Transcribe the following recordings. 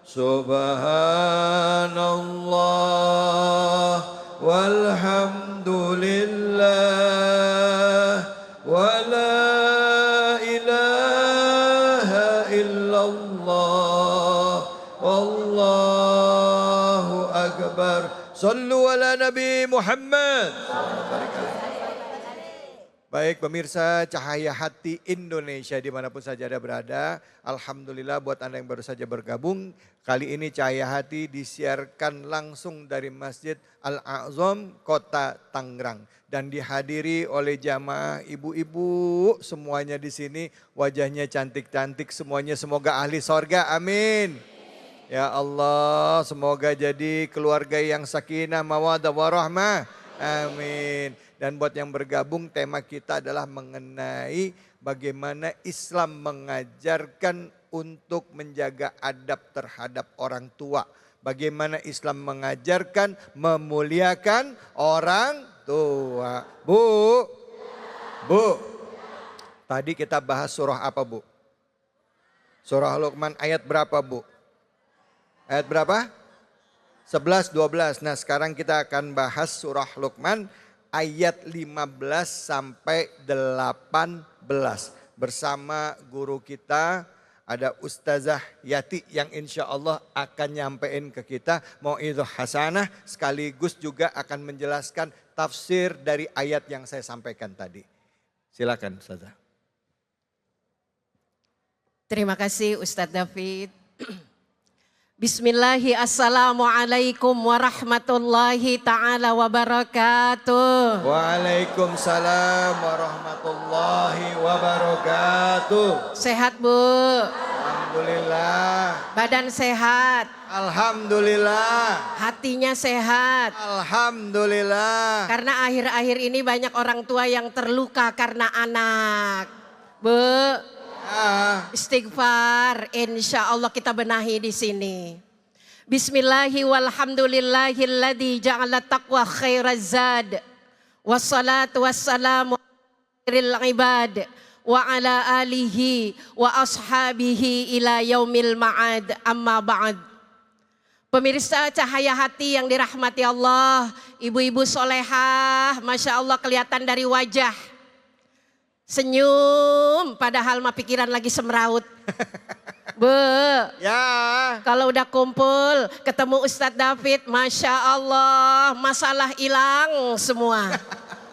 Subhanallah walhamdulillah wa la ilaha illallah wallahu akbar. Sallu ala Nabi Muhammad. Baik pemirsa Cahaya Hati Indonesia dimanapun saja Anda berada. Alhamdulillah buat Anda yang baru saja bergabung. Kali ini Cahaya Hati disiarkan langsung dari Masjid Al-A'zam Kota Tangerang. Dan dihadiri oleh jamaah ibu-ibu semuanya di sini. Wajahnya cantik-cantik semuanya, semoga ahli sorga, amin. Ya Allah, semoga jadi keluarga yang sakinah, mawaddah, warahmah, amin. Dan buat yang bergabung, tema kita adalah mengenai bagaimana Islam mengajarkan untuk menjaga adab terhadap orang tua. Bagaimana Islam mengajarkan memuliakan orang tua. Bu, tadi kita bahas surah apa Bu? Surah Luqman ayat berapa Bu? Ayat berapa? 11, 12. Nah sekarang kita akan bahas surah Luqman ayat 15 sampai 18 bersama guru kita ada Ustazah Yati yang insya Allah akan nyampein ke kita mau'idhah hasanah sekaligus juga akan menjelaskan tafsir dari ayat yang saya sampaikan tadi. Silakan Ustazah. Terima kasih Ustadz David. Bismillahi assalamualaikum warahmatullahi ta'ala wabarakatuh. Waalaikumsalam warahmatullahi wabarakatuh. Sehat Bu? Alhamdulillah. Badan sehat? Alhamdulillah. Hatinya sehat? Alhamdulillah. Karena akhir-akhir ini banyak orang tua yang terluka karena anak. Bu? Istighfar, insya Allah kita benahi di sini. Bismillahi walhamdulillahilladzi ja'ala taqwa khairaz zad. Wassalatu wassalamu khairil ibad. Wa ala alihi wa ashabihi ila yaumil ma'ad amma ba'd. Pemirsa Cahaya Hati yang dirahmati Allah, ibu-ibu solehah, Masya Allah kelihatan dari wajah. Senyum padahal mah pikiran lagi semeraut. Bu, ya. Kalau udah kumpul ketemu Ustadz David, Masya Allah masalah hilang semua.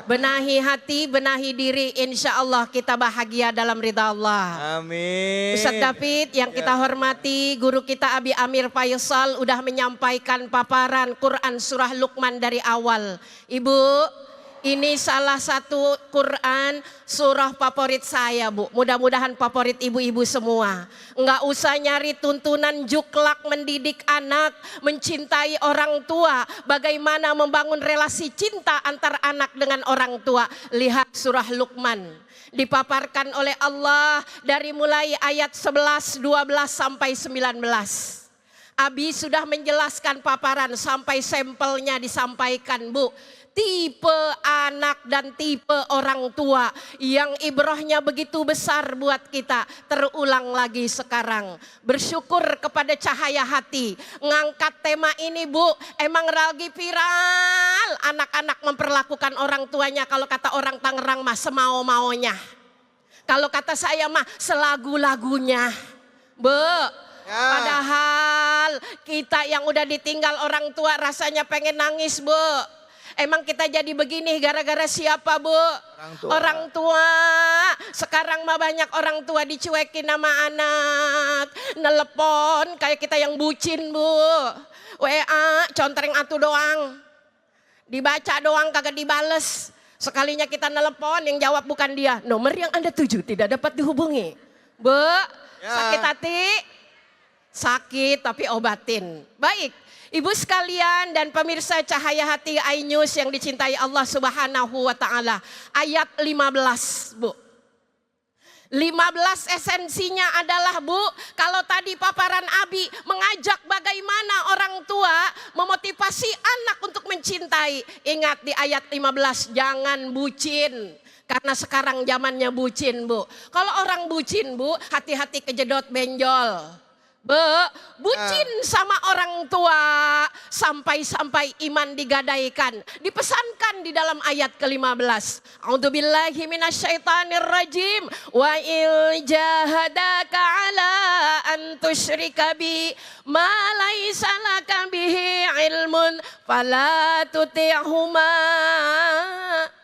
Benahi hati, benahi diri, insya Allah kita bahagia dalam ridha Allah. Amin. Ustadz David yang kita hormati, guru kita Abi Amir Faisal udah menyampaikan paparan Quran surah Luqman dari awal. Ibu, ini salah satu Quran surah favorit saya Bu. Mudah-mudahan favorit ibu-ibu semua. Enggak usah nyari tuntunan juklak mendidik anak, mencintai orang tua. Bagaimana membangun relasi cinta antar anak dengan orang tua. Lihat surah Luqman. Dipaparkan oleh Allah dari mulai ayat 11, 12 sampai 19. Abi sudah menjelaskan paparan sampai sampelnya disampaikan Bu. Tipe anak dan tipe orang tua yang ibrohnya begitu besar buat kita terulang lagi sekarang. Bersyukur kepada Cahaya Hati ngangkat tema ini Bu. Emang lagi viral anak-anak memperlakukan orang tuanya, kalau kata orang Tangerang mah semau-maunya. Kalau kata saya mah selagu-lagunya Bu. Ya. Padahal kita yang udah ditinggal orang tua rasanya pengen nangis Bu. Emang kita jadi begini gara-gara siapa Bu? Orang tua. Sekarang mah banyak orang tua dicuekin sama anak. Nelepon kayak kita yang bucin Bu. WA contreng atu doang. Dibaca doang kagak dibales. Sekalinya kita nelepon yang jawab bukan dia. Nomor yang Anda tuju tidak dapat dihubungi. Bu, ya. Sakit hati? Sakit tapi obatin. Baik. Ibu sekalian dan pemirsa Cahaya Hati iNews yang dicintai Allah Subhanahu wa Ta'ala. Ayat 15 Bu. 15 esensinya adalah Bu, kalau tadi paparan Abi mengajak bagaimana orang tua memotivasi anak untuk mencintai. Ingat di ayat 15 jangan bucin. Karena sekarang zamannya bucin Bu. Kalau orang bucin Bu, hati-hati kejedot benjol. Bucin sama orang tua sampai-sampai iman digadaikan. Dipesankan di dalam ayat ke-15. A'udzubillahi minasyaitonirrajim. Wa il jahadaka ala an tusyrika bi ma laisa laka bihi ilmun fala tuti'huma.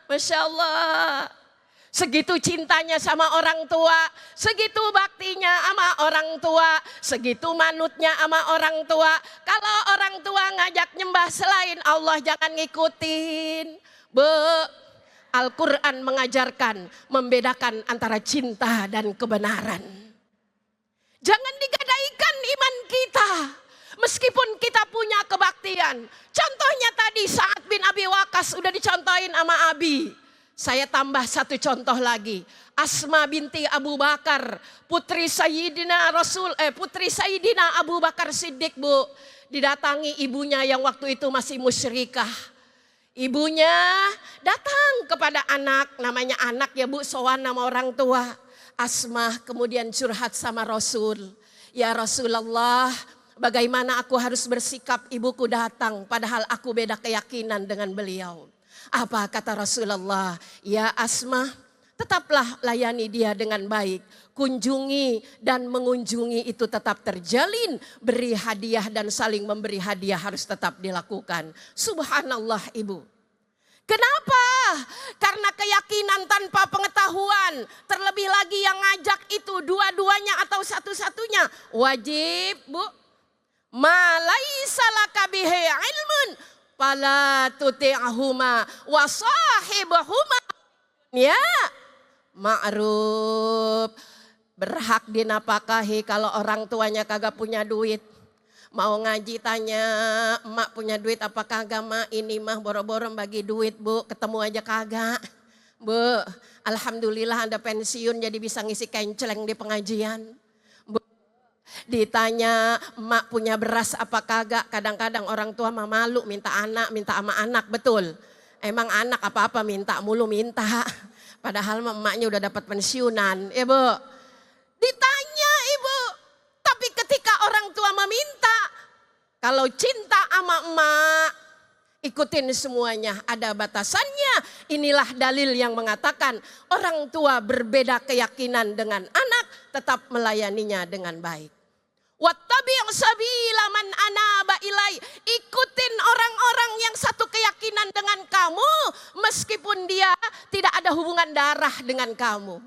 Masya Allah. Segitu cintanya sama orang tua, segitu baktinya sama orang tua, segitu manutnya sama orang tua. Kalau orang tua ngajak nyembah selain Allah jangan ngikutin. Al-Quran mengajarkan membedakan antara cinta dan kebenaran. Jangan digadaikan iman kita. Meskipun kita punya kebaktian. Contohnya tadi Sa'ad bin Abi Waqqas udah dicontohin sama Abi. Saya tambah satu contoh lagi. Asma binti Abu Bakar, putri Sayyidina Abu Bakar Siddiq, Bu. Didatangi ibunya yang waktu itu masih musyrikah. Ibunya datang kepada anak, namanya anak ya Bu, sowan nama orang tua. Asma kemudian curhat sama Rasul. Ya Rasulullah, bagaimana aku harus bersikap, ibuku datang padahal aku beda keyakinan dengan beliau. Apa kata Rasulullah? Ya Asma, tetaplah layani dia dengan baik. Kunjungi dan mengunjungi itu tetap terjalin. Beri hadiah dan saling memberi hadiah harus tetap dilakukan. Subhanallah ibu. Kenapa? Karena keyakinan tanpa pengetahuan. Terlebih lagi yang ngajak itu dua-duanya atau satu-satunya. Wajib Bu. Ma laisa laka bihi ilmun. Fala tuti'ahuma wa sahibahuma ya ma'ruf. Berhak dinapakahi kalau orang tuanya kagak punya duit. Mau ngaji tanya, emak punya duit apa kagak mak? Ini mah boro-boro bagi duit Bu, ketemu aja kagak. Bu, alhamdulillah Anda pensiun jadi bisa ngisi kenceleng di pengajian. Ditanya emak punya beras apa kagak, kadang-kadang orang tua mah malu minta sama anak, betul. Emang anak apa-apa minta mulu minta. Padahal emaknya udah dapat pensiunan, ya Bu. Ditanya ibu, tapi ketika orang tua meminta, kalau cinta sama emak, ikutin semuanya, ada batasannya. Inilah dalil yang mengatakan orang tua berbeda keyakinan dengan anak, tetap melayaninya dengan baik. Wattabi' sabila man anaba ilai. Ikutin orang-orang yang satu keyakinan dengan kamu. Meskipun dia tidak ada hubungan darah dengan kamu.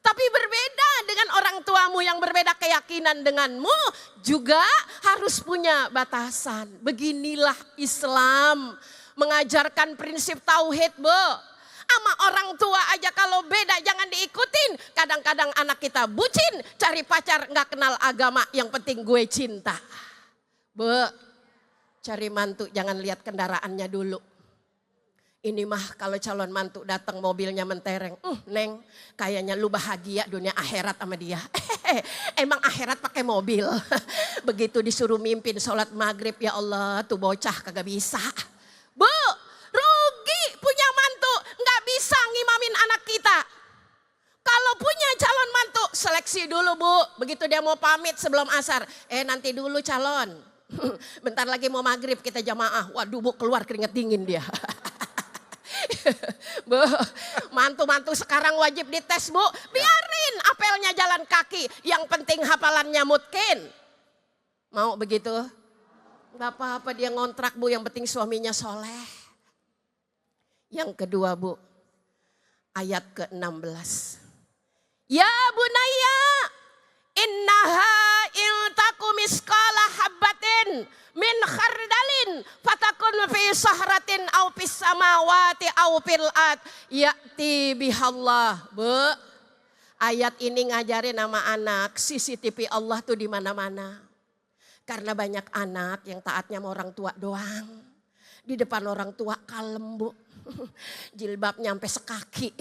Tapi berbeda dengan orang tuamu yang berbeda keyakinan denganmu. Juga harus punya batasan. Beginilah Islam. Mengajarkan prinsip tauhid Bu. Sama orang tua aja kalau beda jangan diikutin. Kadang-kadang anak kita bucin, cari pacar nggak kenal agama, yang penting gue cinta. Bu, cari mantu jangan lihat kendaraannya dulu. Ini mah kalau calon mantu datang mobilnya mentereng. Neng, kayaknya lu bahagia dunia akhirat sama dia. Emang akhirat pakai mobil. Begitu disuruh mimpin sholat maghrib, ya Allah tuh bocah kagak bisa. Bu, rugi punya mantu, nggak bisa ngimamin anak kita. Kalau punya calon mantu, seleksi dulu Bu. Begitu dia mau pamit sebelum asar, nanti dulu calon. Bentar lagi mau maghrib kita jamaah. Waduh Bu, keluar keringet dingin dia. Bu, mantu-mantu sekarang wajib dites Bu. Biarin apelnya jalan kaki, yang penting hafalannya mungkin. Mau begitu? Gak apa-apa dia ngontrak Bu, yang penting suaminya soleh. Yang kedua Bu, ayat ke-16. Ya bunaya, innaha iltaku miskala habbatin min khardalin fatakun fi sahratin au fis samawati au fil ard ya'ti bihallah. Bu, ayat ini ngajarin nama anak, CCTV Allah tuh di mana-mana. Karena banyak anak yang taatnya sama orang tua doang. Di depan orang tua kalem Bu. Jilbabnya sampai sekaki.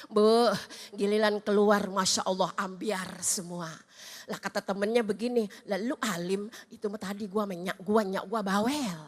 Bu, giliran keluar Masya Allah ambiar semua. Lah kata temennya begini, lalu alim itu mah tadi nyak gua bawel.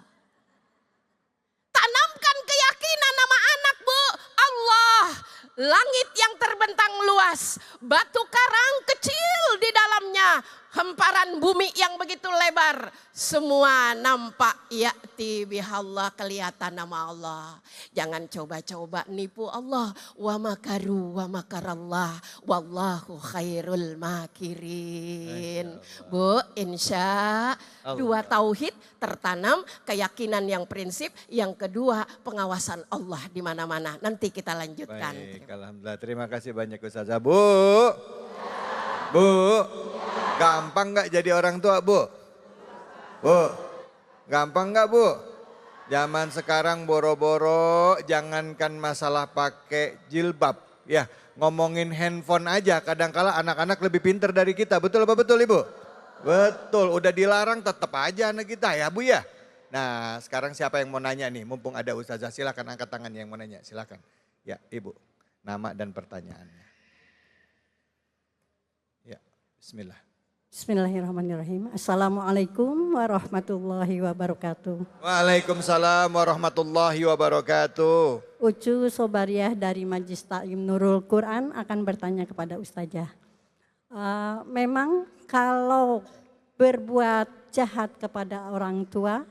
Tanamkan keyakinan sama anak Bu. Allah langit yang terbentang luas, batu karang kecil di dalamnya, hamparan bumi yang begitu lebar, semua nampak ya'ti bihallah, kelihatan nama Allah. Jangan coba-coba nipu Allah. Wa makaru wa makarallah wallahu khairul makirin. Bu, insya dua tauhid tertanam, keyakinan yang prinsip, yang kedua pengawasan Allah di mana-mana. Nanti kita lanjutkan. Baik, alhamdulillah. Terima kasih banyak Ustazah. Bu. Bu. Gampang nggak jadi orang tua, Bu? Bu. Gampang nggak, Bu? Zaman sekarang boro-boro, jangankan masalah pakai jilbab. Ya, ngomongin handphone aja, kadangkala anak-anak lebih pinter dari kita. Betul apa betul, Ibu? Betul, udah dilarang tetap aja anak kita ya, Bu ya. Nah, sekarang siapa yang mau nanya nih? Mumpung ada Ustazah, silakan angkat tangan yang mau nanya, silakan. Ya, Ibu. Nama dan pertanyaannya. Ya, bismillah. Bismillahirrahmanirrahim. Assalamualaikum warahmatullahi wabarakatuh. Waalaikumsalam warahmatullahi wabarakatuh. Ucu Sobariah dari Majlis Ta'lim Nurul Quran akan bertanya kepada Ustazah. Memang kalau berbuat jahat kepada orang tua,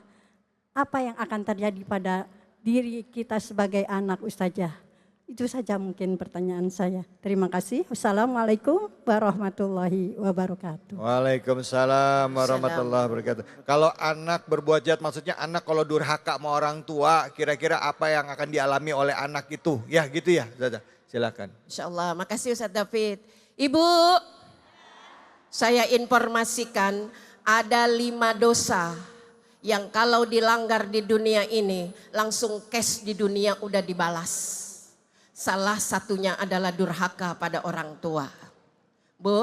apa yang akan terjadi pada diri kita sebagai anak Ustazah? Itu saja mungkin pertanyaan saya. Terima kasih. Wassalamualaikum warahmatullahi wabarakatuh. Waalaikumsalam warahmatullahi wabarakatuh. Kalau anak berbuat jahat, maksudnya anak kalau durhaka sama orang tua, kira-kira apa yang akan dialami oleh anak itu? Ya gitu ya, Ustazah. Silakan. Insyaallah, makasih Ustaz David. Ibu, saya informasikan ada 5 dosa yang kalau dilanggar di dunia ini langsung cash di dunia udah dibalas. Salah satunya adalah durhaka pada orang tua. Bu,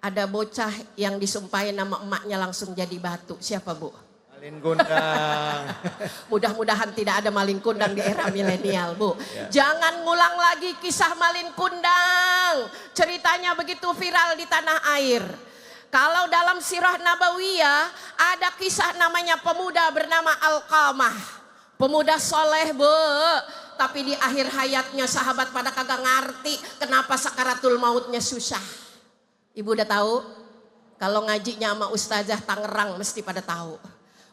ada bocah yang disumpahin nama emaknya langsung jadi batu. Siapa, Bu? Malin kundang. Mudah-mudahan tidak ada malin kundang di era milenial, Bu. Ya. Jangan ngulang lagi kisah malin kundang. Ceritanya begitu viral di tanah air. Kalau dalam sirah Nabawiyah ada kisah namanya pemuda bernama Alqamah. Pemuda soleh, Bu. Tapi di akhir hayatnya sahabat pada kagak ngerti kenapa sakaratul mautnya susah. Ibu udah tahu? Kalau ngajinya sama Ustazah Tangerang mesti pada tahu.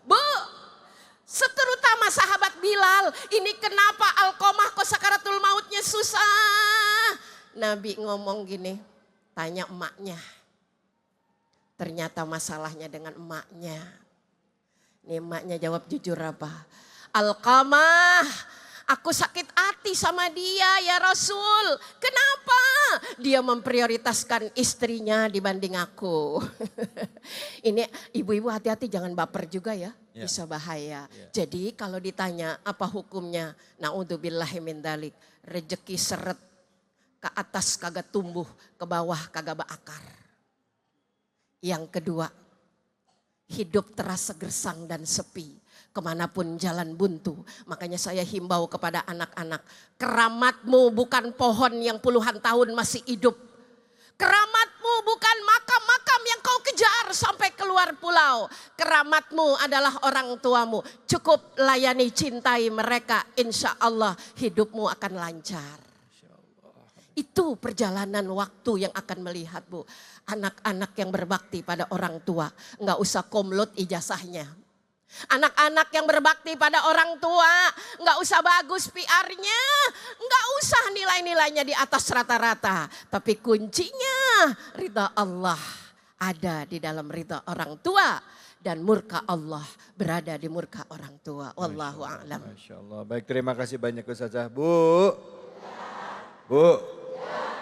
Bu, terutama sahabat Bilal, ini kenapa Alqamah kok sakaratul mautnya susah? Nabi ngomong gini, tanya emaknya. Ternyata masalahnya dengan emaknya. Nih emaknya jawab jujur apa? Alqamah, aku sakit hati sama dia ya Rasul. Kenapa? Dia memprioritaskan istrinya dibanding aku. Ini ibu-ibu hati-hati jangan baper juga ya. Bisa bahaya. Jadi kalau ditanya apa hukumnya? Na'udzubillahi min dzalik. Rezeki seret. Ke atas kagak tumbuh, ke bawah kagak berakar. Yang kedua, hidup terasa gersang dan sepi. Kemanapun jalan buntu. Makanya saya himbau kepada anak-anak. Keramatmu bukan pohon yang puluhan tahun masih hidup. Keramatmu bukan makam-makam yang kau kejar sampai keluar pulau. Keramatmu adalah orang tuamu. Cukup layani, cintai mereka. Insya Allah hidupmu akan lancar. Itu perjalanan waktu yang akan melihat, Bu. Anak-anak yang berbakti pada orang tua. Nggak usah komlot ijazahnya. Anak-anak yang berbakti pada orang tua, nggak usah bagus PR-nya, nggak usah nilai-nilainya di atas rata-rata. Tapi kuncinya ridha Allah ada di dalam ridha orang tua dan murka Allah berada di murka orang tua. Wallahu a'lam. Masya Allah. Baik, terima kasih banyak Ustazah. Bu, Bu,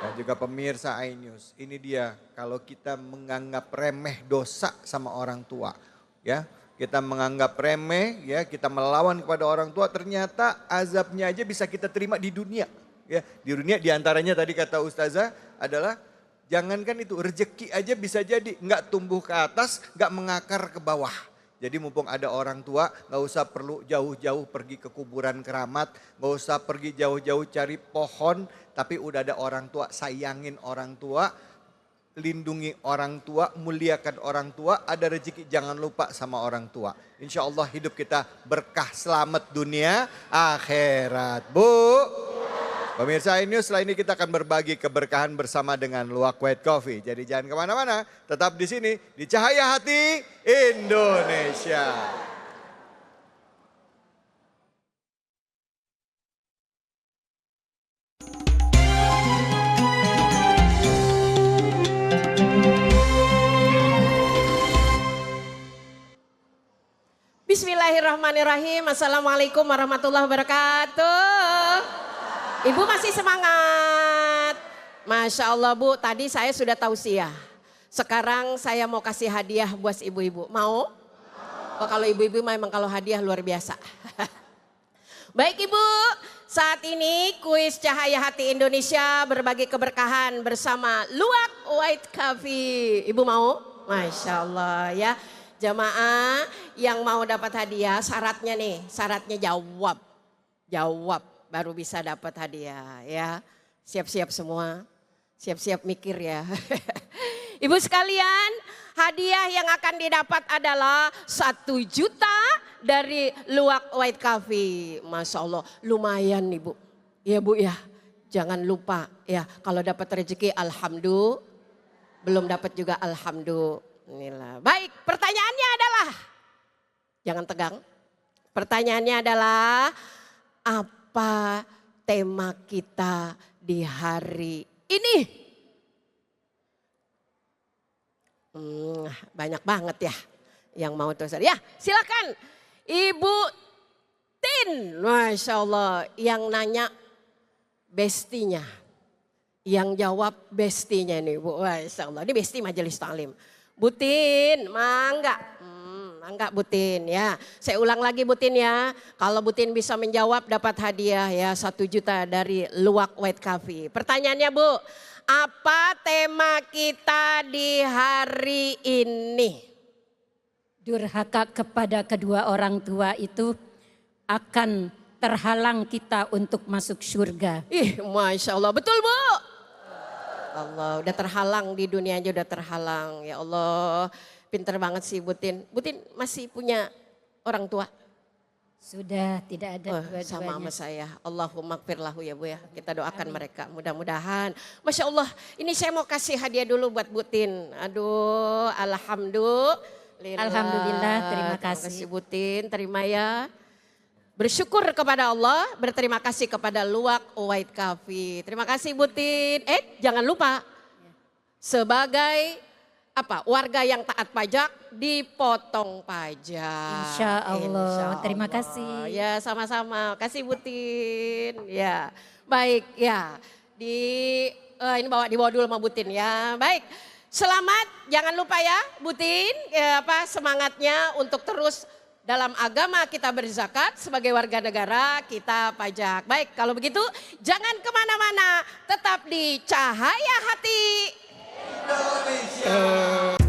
dan juga pemirsa iNews. Ini dia kalau kita menganggap remeh dosa sama orang tua, ya. Kita menganggap remeh, ya, kita melawan kepada orang tua, ternyata azabnya aja bisa kita terima di dunia. Ya, di dunia diantaranya tadi kata Ustazah adalah jangankan itu rezeki aja bisa jadi nggak tumbuh ke atas, nggak mengakar ke bawah. Jadi mumpung ada orang tua, nggak usah perlu jauh-jauh pergi ke kuburan keramat, nggak usah pergi jauh-jauh cari pohon, tapi udah ada orang tua, sayangin orang tua. Lindungi orang tua, muliakan orang tua, ada rezeki jangan lupa sama orang tua. Insya Allah hidup kita berkah, selamat dunia, akhirat. Bu, Pemirsa iNews, setelah ini kita akan berbagi keberkahan bersama dengan Luwak White Coffee. Jadi jangan kemana-mana, tetap di sini di Cahaya Hati Indonesia. Bismillahirrahmanirrahim. Assalamualaikum warahmatullahi wabarakatuh. Ibu masih semangat. Masya Allah Bu, tadi saya sudah tausiah. Sekarang saya mau kasih hadiah buat ibu-ibu. Mau? Oh, kalau ibu-ibu memang kalau hadiah luar biasa. Baik Ibu, saat ini kuis Cahaya Hati Indonesia berbagi keberkahan bersama Luwak White Coffee. Ibu mau? Masya Allah ya. Jamaah yang mau dapat hadiah syaratnya nih, syaratnya jawab. Jawab baru bisa dapat hadiah ya. Siap-siap semua, siap-siap mikir ya. Ibu sekalian, hadiah yang akan didapat adalah 1 juta dari Luwak White Coffee. Masya Allah, lumayan Ibu. Ya Bu ya, jangan lupa ya kalau dapat rezeki alhamdulillah, belum dapat juga alhamdulillah. Inilah. Baik, pertanyaannya adalah, jangan tegang. Pertanyaannya adalah, apa tema kita di hari ini? Banyak banget ya yang mau tulis. Ya, silakan Ibu Tin. Masya Allah, yang nanya bestinya. Yang jawab bestinya nih Bu. Masya Allah, ini besti majelis taklim. Butin, mangga. Mangga Butin ya. Saya ulang lagi Butin ya. Kalau Butin bisa menjawab dapat hadiah ya 1 juta dari Luwak White Coffee. Pertanyaannya Bu, apa tema kita di hari ini? Durhaka kepada kedua orang tua itu akan terhalang kita untuk masuk surga. Ih, Masya Allah, betul Bu. Allah, udah terhalang di dunia aja udah terhalang. Ya Allah, pinter banget sih Butin. Butin masih punya orang tua? Sudah tidak ada Sama sama dua-duanya. saya. Allahumma gfirlahu ya Bu ya. Kita doakan mereka mudah-mudahan. Masya Allah, ini saya mau kasih hadiah dulu buat Butin. Aduh, alhamdulillah. Alhamdulillah, terima kasih. Terima kasih Butin, terima ya. Bersyukur kepada Allah, berterima kasih kepada Luwak White Coffee. Terima kasih Butin. Jangan lupa, sebagai warga yang taat pajak dipotong pajak. Insya Allah. Terima kasih. Ya sama-sama, kasih Butin. Ya baik ya. Ini dibawa dulu sama Butin ya. Baik. Selamat, jangan lupa ya Butin, semangatnya untuk terus dalam agama kita berzakat, sebagai warga negara kita pajak. Baik, kalau begitu jangan kemana-mana, tetap di Cahaya Hati Indonesia.